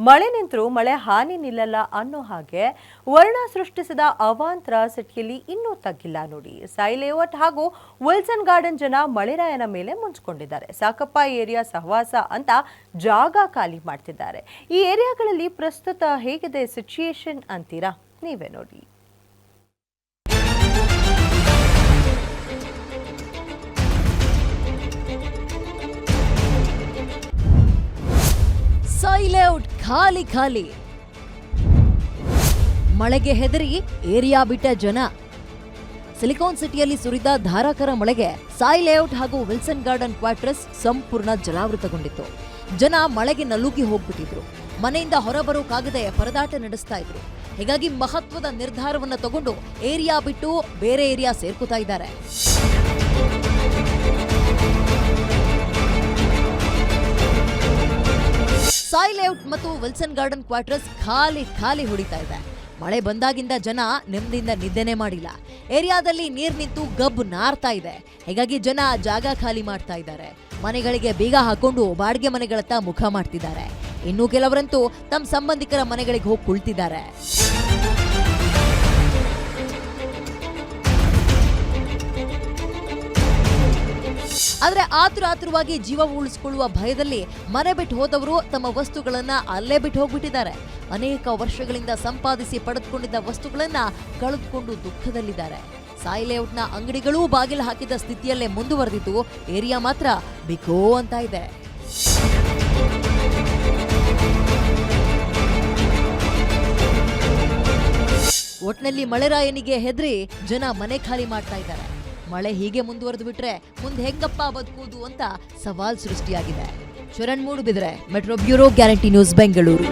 ಮಳೆ ನಿಂತರೂ ಮಳೆ ಹಾನಿ ನಿಲ್ಲಲ್ಲ ಅನ್ನೋ ಹಾಗೆ ವರ್ಣ ಸೃಷ್ಟಿಸಿದ ಅವಾಂತರ ಸಿಟಿಯಲ್ಲಿ ಇನ್ನೂ ತಗ್ಗಿಲ್ಲ ನೋಡಿ. ಸಾಯಿ ಲೇಔಟ್ ಹಾಗೂ ವಿಲ್ಸನ್ ಗಾರ್ಡನ್ ಜನ ಮಳೆರಾಯನ ಮೇಲೆ ಮುಂಚ್ಕೊಂಡಿದ್ದಾರೆ. ಸಾಕಪ್ಪ ಏರಿಯಾ ಸಹವಾಸ ಅಂತ ಜಾಗ ಖಾಲಿ ಮಾಡ್ತಿದ್ದಾರೆ. ಈ ಏರಿಯಾಗಳಲ್ಲಿ ಪ್ರಸ್ತುತ ಹೇಗಿದೆ ಸಿಚುಯೇಷನ್ ಅಂತೀರಾ? ನೀವೇ ನೋಡಿ. ಸಾಯಿ ಲೇಔಟ್ ಖಾಲಿ ಖಾಲಿ. ಮಳೆಗೆ ಹೆದರಿ ಏರಿಯಾ ಬಿಟ್ಟ ಜನ. ಸಿಲಿಕಾನ್ ಸಿಟಿಯಲ್ಲಿ ಸುರಿದ ಧಾರಾಕಾರ ಮಳೆಗೆ ಸಾಯಿ ಲೇಔಟ್ ಹಾಗೂ ವಿಲ್ಸನ್ ಗಾರ್ಡನ್ ಕ್ವಾರ್ಟರ್ಸ್ ಸಂಪೂರ್ಣ ಜಲಾವೃತಗೊಂಡಿತ್ತು. ಜನ ಮಳೆಗೆ ನಲುಗಿ ಹೋಗ್ಬಿಟ್ಟಿದ್ರು. ಮನೆಯಿಂದ ಹೊರಬರೋಕಾಗದೆ ಪರದಾಟ ನಡೆಸ್ತಾ ಇದ್ರು. ಹೀಗಾಗಿ ಮಹತ್ವದ ನಿರ್ಧಾರವನ್ನ ತಗೊಂಡು ಏರಿಯಾ ಬಿಟ್ಟು ಬೇರೆ ಏರಿಯಾ ಸೇರ್ಕೋತಾ ಇದ್ದಾರೆ. ಸಾಯಿ ಲೇಔಟ್ ಮತ್ತು ವಿಲ್ಸನ್ ಗಾರ್ಡನ್ ಕ್ವಾರ್ಟರ್ಸ್ ಖಾಲಿ ಖಾಲಿ ಹೊಡಿತಾ ಇದೆ. ಮಳೆ ಬಂದಾಗಿಂದ ಜನ ನೆಮ್ಮದಿಯಿಂದ ನಿದ್ದೆನೆ ಮಾಡಿಲ್ಲ. ಏರಿಯಾದಲ್ಲಿ ನೀರ್ ನಿಂತು ಗಬ್ಬು ನಾರ್ತಾ ಇದೆ. ಹೀಗಾಗಿ ಜನ ಜಾಗ ಖಾಲಿ ಮಾಡ್ತಾ ಇದ್ದಾರೆ. ಮನೆಗಳಿಗೆ ಬೀಗ ಹಾಕೊಂಡು ಬಾಡಿಗೆ ಮನೆಗಳತ್ತ ಮುಖ ಮಾಡ್ತಿದ್ದಾರೆ. ಇನ್ನು ಕೆಲವರಂತೂ ತಮ್ಮ ಸಂಬಂಧಿಕರ ಮನೆಗಳಿಗೆ ಹೋಗಿ ಕುಳಿತಿದ್ದಾರೆ. ಆದ್ರೆ ಆತುರವಾಗಿ ಜೀವ ಉಳಿಸಿಕೊಳ್ಳುವ ಭಯದಲ್ಲಿ ಮನೆ ಬಿಟ್ಟು ಹೋದವರು ತಮ್ಮ ವಸ್ತುಗಳನ್ನ ಅಲ್ಲೇ ಬಿಟ್ಟು ಹೋಗ್ಬಿಟ್ಟಿದ್ದಾರೆ. ಅನೇಕ ವರ್ಷಗಳಿಂದ ಸಂಪಾದಿಸಿ ಪಡೆದುಕೊಂಡಿದ್ದ ವಸ್ತುಗಳನ್ನ ಕಳೆದುಕೊಂಡು ದುಃಖದಲ್ಲಿದ್ದಾರೆ. ಸಾಯಿ ಲೇಔಟ್ನ ಅಂಗಡಿಗಳೂ ಬಾಗಿಲು ಹಾಕಿದ ಸ್ಥಿತಿಯಲ್ಲೇ ಮುಂದುವರೆದಿತ್ತು. ಏರಿಯಾ ಮಾತ್ರ ಬಿಕೋ ಅಂತ ಇದೆ. ಒಟ್ನಲ್ಲಿ ಮಳೆರಾಯನಿಗೆ ಹೆದರಿ ಜನ ಮನೆ ಖಾಲಿ ಮಾಡ್ತಾ ಇದ್ದಾರೆ. ಮಳೆ ಹೀಗೆ ಮುಂದುವರೆದು ಬಿಟ್ರೆ ಮುಂದೆ ಹೆಂಗಪ್ಪ ಬದುಕುವುದು ಅಂತ ಸವಾಲ್ ಸೃಷ್ಟಿಯಾಗಿದೆ. Sharan Moodbidri, metro bureau, guarantee news, Bengaluru.